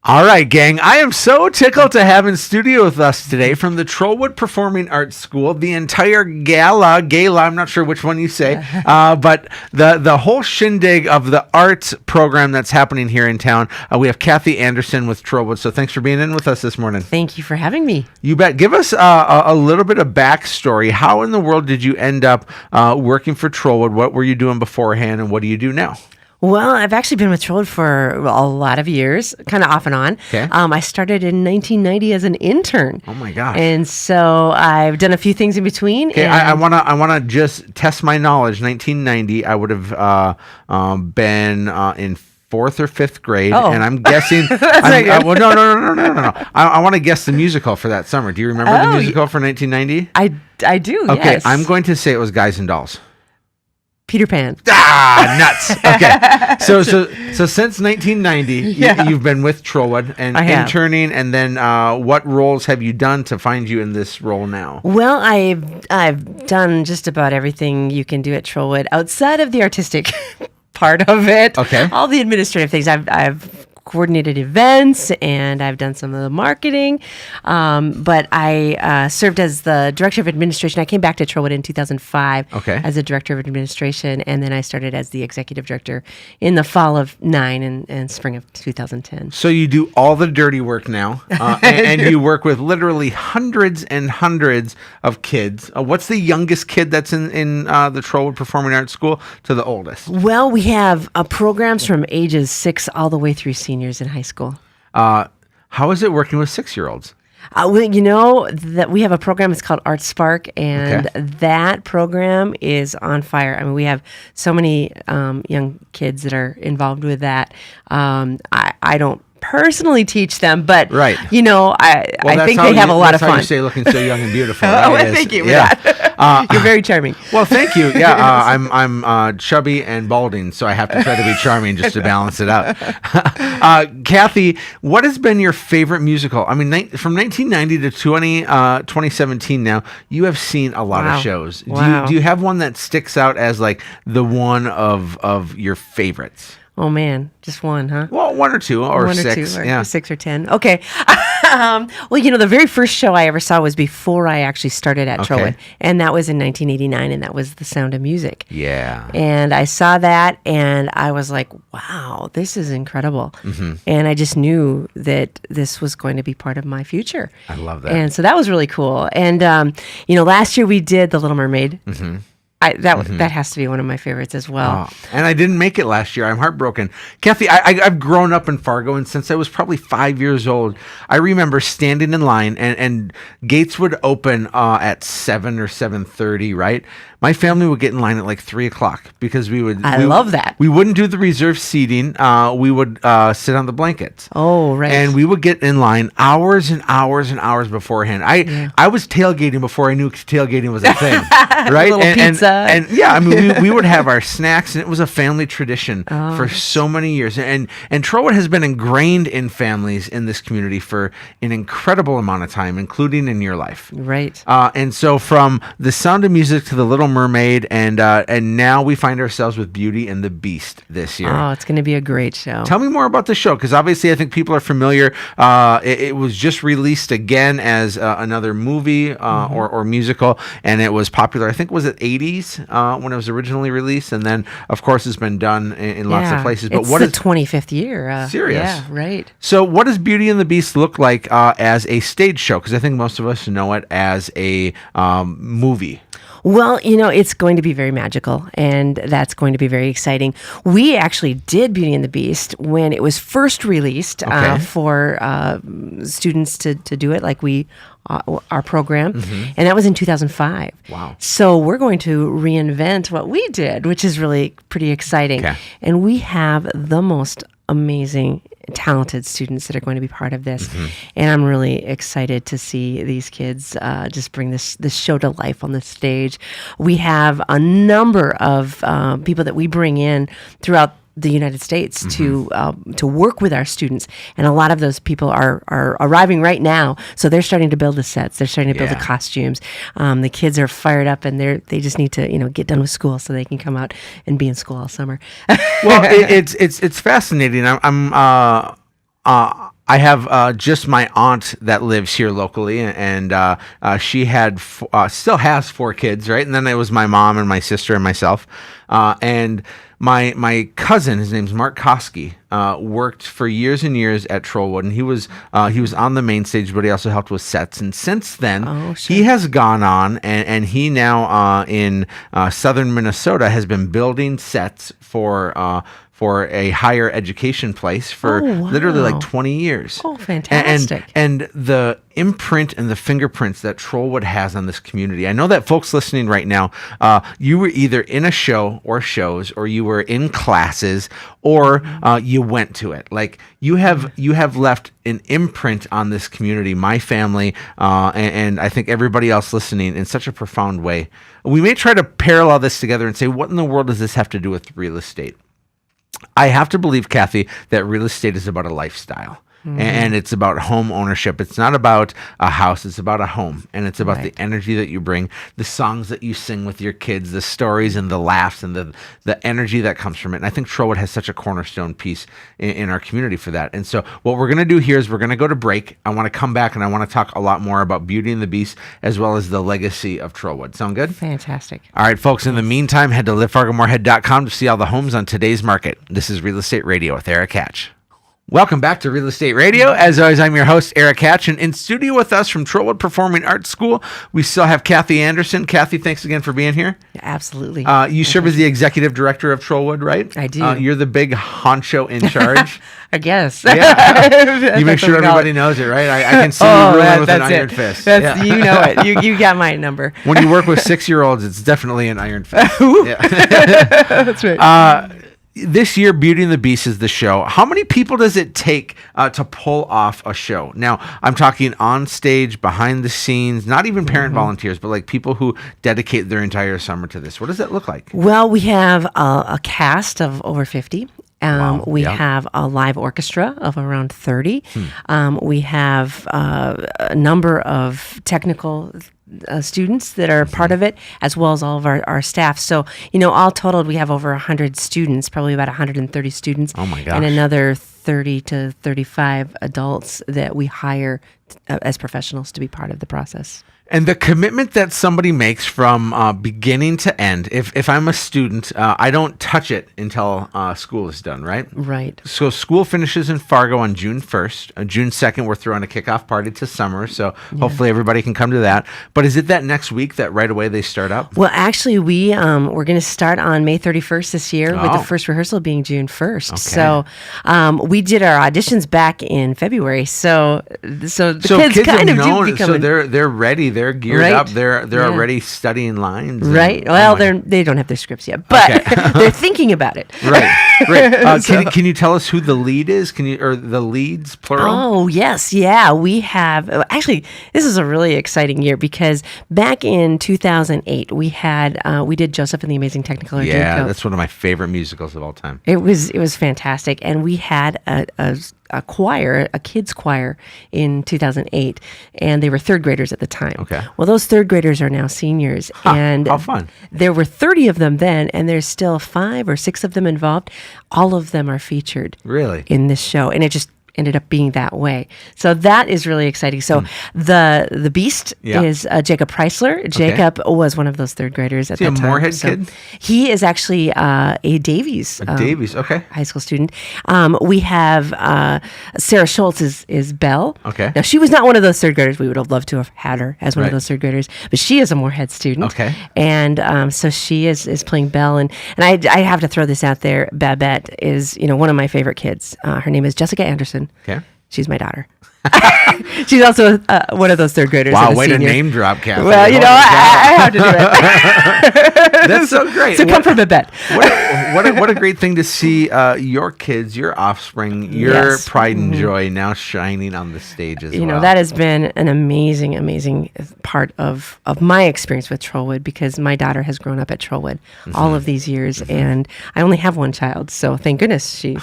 All right, gang. I am so tickled to have in studio with us today from the Trollwood Performing Arts School, the entire gala, I'm not sure which one you say, but the whole shindig of the arts program that's happening here in town. We have Kathy Anderson with Trollwood, so thanks for being in with us this morning. Thank you for having me. You bet. Give us a little bit of backstory. How in the world did you end up working for Trollwood? What were you doing beforehand, and what do you do now? Well, I've actually been with Trollwood for a lot of years, kind of off and on. Okay. I started in 1990 as an intern. Oh my gosh! And so I've done a few things in between. Okay, I wanna just test my knowledge. 1990, I would have been in fourth or fifth grade, and I'm guessing. No. I want to guess the musical for that summer. Do you remember the musical for 1990? I do. Okay, yes. I'm going to say it was Guys and Dolls. Peter Pan. Nuts. Okay. So since 1990, you've been with Trollwood and interning, and then what roles have you done to find you in this role now? Well, I've done just about everything you can do at Trollwood outside of the artistic part of it. Okay. All the administrative things. I've coordinated events and I've done some of the marketing, but I served as the director of administration. I came back to Trollwood in 2005 as a director of administration, and then I started as the executive director in the fall of 9 and spring of 2010. So you do all the dirty work now, and you work with literally hundreds and hundreds of kids. What's the youngest kid that's in the Trollwood Performing Arts School to the oldest? Well, we have programs from ages 6 all the way through seniors in high school. How is it working with 6-year-olds? That we have a program. It's called Art Spark, and that program is on fire. I mean, we have so many young kids that are involved with that. I don't personally teach them, but I think they have a lot of fun. That's how you say looking so young and beautiful. Thank you for that. You're very charming. Well, thank you. Yeah, I'm chubby and balding, so I have to try to be charming just to balance it out. Kathy, what has been your favorite musical? I mean, from 1990 to 2017 now, you have seen a lot of shows. Wow. Do you have one that sticks out as like the one of your favorites? Oh man, just one, huh? Well, one or two or six. Or 6 or 10. Okay. Well, the very first show I ever saw was before I actually started at Trollwood, and that was in 1989, and that was The Sound of Music. Yeah. And I saw that, and I was like, wow, this is incredible. Mm-hmm. And I just knew that this was going to be part of my future. I love that. And so that was really cool. And, last year we did The Little Mermaid. Mm-hmm. That has to be one of my favorites as well. Oh, and I didn't make it last year. I'm heartbroken. Kathy, I've grown up in Fargo, and since I was probably 5 years old, I remember standing in line, and gates would open at 7 or 7:30, right? My family would get in line at like 3 o'clock because we love that. We wouldn't do the reserved seating. We would sit on the blankets. Oh, right. And we would get in line hours and hours and hours beforehand. I was tailgating before I knew tailgating was a thing, right? A little pizza. And we would have our snacks, and it was a family tradition for so many years. And Trollwood has been ingrained in families in this community for an incredible amount of time, including in your life. Right. And so from The Sound of Music to The Little Mermaid, and now we find ourselves with Beauty and the Beast this year. Oh, it's going to be a great show. Tell me more about the show, because obviously I think people are familiar. It was just released again as another movie or musical, and it was popular. I think was it 80s when it was originally released, and then of course it's been done in lots of places. But it's the 25th year. Serious? Yeah, right. So what does Beauty and the Beast look like as a stage show? Because I think most of us know it as a movie. Well, it's going to be very magical, and that's going to be very exciting. We actually did Beauty and the Beast when it was first released for students to do it, like our program, and that was in 2005. Wow. So we're going to reinvent what we did, which is really pretty exciting. Okay. And we have the most amazing, talented students that are going to be part of this. And I'm really excited to see these kids just bring this show to life on the stage. We have a number of people that we bring in throughout the United States to work with our students, and a lot of those people are arriving right now. So they're starting to build the sets, they're starting to build the costumes. The kids are fired up, and they just need to get done with school so they can come out and be in school all summer. Well, it's fascinating. I have just my aunt that lives here locally, and she had still has 4 kids, right? And then it was my mom and my sister and myself, and my cousin, his name's Mark Koski, worked for years and years at Trollwood, and he was on the main stage, but he also helped with sets. And since then, he has gone on, and he now in southern Minnesota has been building sets for a higher education place for literally like 20 years. Oh, fantastic. And the imprint and the fingerprints that Trollwood has on this community. I know that folks listening right now, you were either in a show or shows, or you were in classes, or you went to it. Like you have left an imprint on this community, my family, and I think everybody else listening, in such a profound way. We may try to parallel this together and say, what in the world does this have to do with real estate? I have to believe, Kathy, that real estate is about a lifestyle. And it's about home ownership. It's not about a house. It's about a home. And it's about the energy that you bring, the songs that you sing with your kids, the stories and the laughs and the energy that comes from it. And I think Trollwood has such a cornerstone piece in our community for that. And so what we're going to do here is we're going to go to break. I want to come back and I want to talk a lot more about Beauty and the Beast as well as the legacy of Trollwood. Sound good? Fantastic. All right, folks. In the meantime, head to livefargomoorhead.com to see all the homes on today's market. This is Real Estate Radio with Erik Hatch. Welcome back to Real Estate Radio. As always, I'm your host, Erik Hatch, and in studio with us from Trollwood Performing Arts School, we still have Kathy Anderson. Kathy, thanks again for being here. Absolutely. You serve as the executive director of Trollwood, right? I do. You're the big honcho in charge. I guess. Yeah. You make sure everybody knows it, right? I can see you ruling with an iron fist. You know it. You got my number. When you work with 6-year-olds, it's definitely an iron fist. That's right. This year, Beauty and the Beast is the show. How many people does it take to pull off a show? Now, I'm talking on stage, behind the scenes, not even parent volunteers, but like people who dedicate their entire summer to this. What does that look like? Well, we have a cast of over 50. We have a live orchestra of around 30. We have a number of technical students that are part of it, as well as all of our staff. So, all totaled, we have over 100 students, probably about 130 students. Oh my gosh. And another 30 to 35 adults that we hire as professionals to be part of the process. And the commitment that somebody makes from beginning to end, if I'm a student, I don't touch it until school is done, right? Right. So school finishes in Fargo on June 1st. June 2nd, we're throwing a kickoff party to summer, so hopefully everybody can come to that. But is it that next week that right away they start up? Well, actually, we're going to start on May 31st this year, with the first rehearsal being June 1st. Okay. So we did our auditions back in February, so the kids kind of do become... So they're ready. They're geared up. They're already studying lines. Right. Well, they don't have their scripts yet, but they're thinking about it. Right. Can you tell us who the lead is? Or the leads, plural? Oh, yes. Yeah. We have, actually, this is a really exciting year because back in 2008, we did Joseph and the Amazing Technicolor Dreamcoat. Yeah, that's one of my favorite musicals of all time. It was fantastic. And we had a choir, a kids choir in 2008, and they were third graders at the time. Okay. Well, those third graders are now seniors. And how fun. There were 30 of them then, and there's still 5 or 6 of them involved. All of them are featured in this show, and it just ended up being that way. So that is really exciting. So the Beast is Jacob Preisler. Jacob was one of those third graders at that time. Is he a Moorhead kid? He is actually a Davies. High school student. We have Sarah Schultz is Belle. Okay. Now, she was not one of those third graders. We would have loved to have had her as one of those third graders, but she is a Moorhead student. Okay. And so she is playing Belle. And I have to throw this out there. Babette is, one of my favorite kids. Her name is Jessica Anderson. Okay. She's my daughter. She's also one of those third graders. Wow, way to name drop, Kathy. Well, I have to do it. That's so great. So come from Babette. What a great thing to see your kids, your offspring, your pride and joy now shining on the stage as well. That has been an amazing, amazing part of my experience with Trollwood because my daughter has grown up at Trollwood all of these years, and I only have one child, so thank goodness she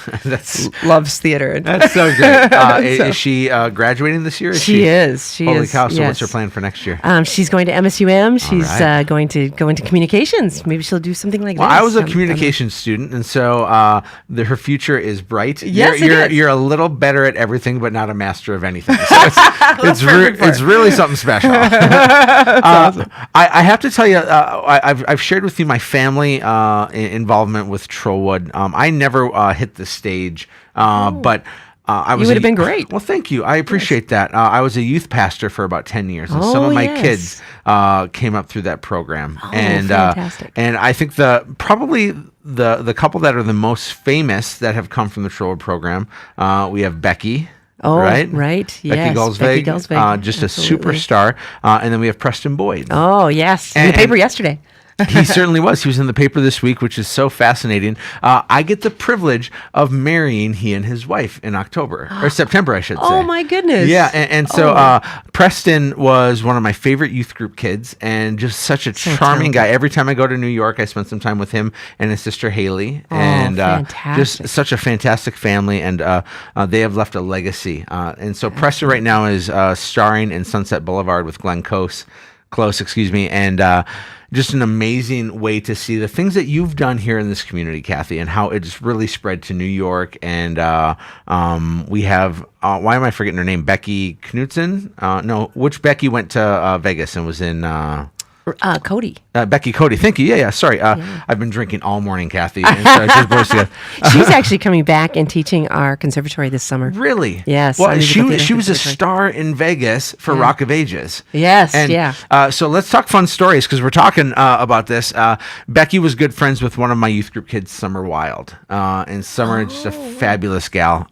loves theater. That's so great. Is she graduating this year? She is. Holy cow! So yes. what's her plan for next year? She's going to MSUM. She's going to go into communications. Maybe she'll do something like Well, this. I was a communications student, and so her future is bright. Yes, you're a little better at everything, but not a master of anything. So it's really something special. Awesome. I have to tell you, I've shared with you my family involvement with Trollwood. I never hit the stage, but I was. You would have been great. Well, thank you. I appreciate that. I was a youth pastor for about 10 years, and some of my kids came up through that program. And fantastic. And I think probably the couple that are the most famous that have come from the Trollwood program, we have Becky. Oh, right. Becky Yes. Galsvig, just Absolutely. a superstar. And then we have Preston Boyd. Oh, yes. In the paper yesterday. He certainly was. He was in the paper this week, which is so fascinating. I get the privilege of marrying he and his wife in October or September, I should say. Oh my goodness! Yeah, and so Preston was one of my favorite youth group kids, and just such a charming guy. Every time I go to New York, I spend some time with him and his sister Haley, and just such a fantastic family. And they have left a legacy. And so Preston right now is starring in Sunset Boulevard with Glenn Close, and just an amazing way to see the things that you've done here in this community, Kathy, and how it's really spread to New York. And we have, why am I forgetting her name? Becky Knudsen? No, which Becky went to Vegas and was in... Cody. Becky Cody. Thank you. Yeah. Sorry. I've been drinking all morning, Kathy. And so I just burst together. She's actually coming back and teaching our conservatory this summer. Really? Yes. Well, she was a star in Vegas for Rock of Ages. Yes. And, so let's talk fun stories because we're talking about this. Becky was good friends with one of my youth group kids, Summer Wild. And Summer is just a fabulous gal.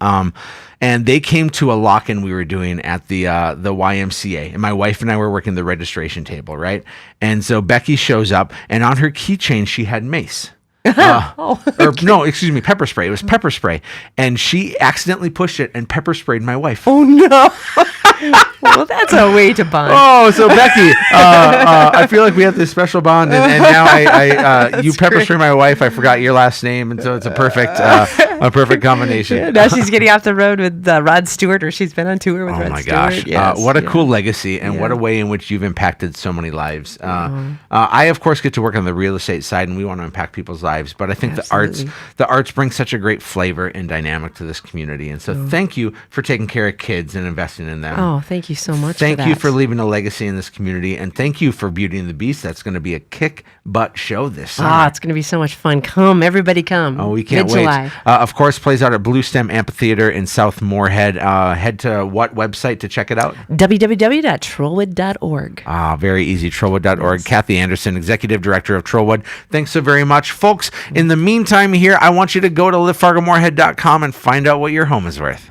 And they came to a lock-in we were doing at the YMCA. And my wife and I were working the registration table, right? And so Becky shows up, and on her keychain, she had mace. Pepper spray. It was pepper spray. And she accidentally pushed it and pepper sprayed my wife. Oh, no. Well, that's a way to bond. Oh, so Becky, I feel like we have this special bond, and now you pepper spray my wife. I forgot your last name, and so it's a perfect combination. Yeah, now she's getting off the road with Rod Stewart, or she's been on tour with Rod Stewart. Oh my gosh! Yes, what a cool legacy, and what a way in which you've impacted so many lives. I of course get to work on the real estate side, and we want to impact people's lives. But I think the arts bring such a great flavor and dynamic to this community, and so thank you for taking care of kids and investing in them. Oh, thank you so much. Thank you for leaving a legacy in this community, and thank you for Beauty and the Beast. That's going to be a kick butt show this summer. It's going to be so much fun. Come, everybody, come. Oh, we can't wait. Of course, plays out at Blue Stem Amphitheater in South Moorhead. Head to what website to check it out? www.trollwood.org. Very easy. Trollwood.org. Yes. Kathy Anderson, Executive Director of Trollwood. Thanks so very much, folks. In the meantime, here I want you to go to livefargomoorhead.com and find out what your home is worth.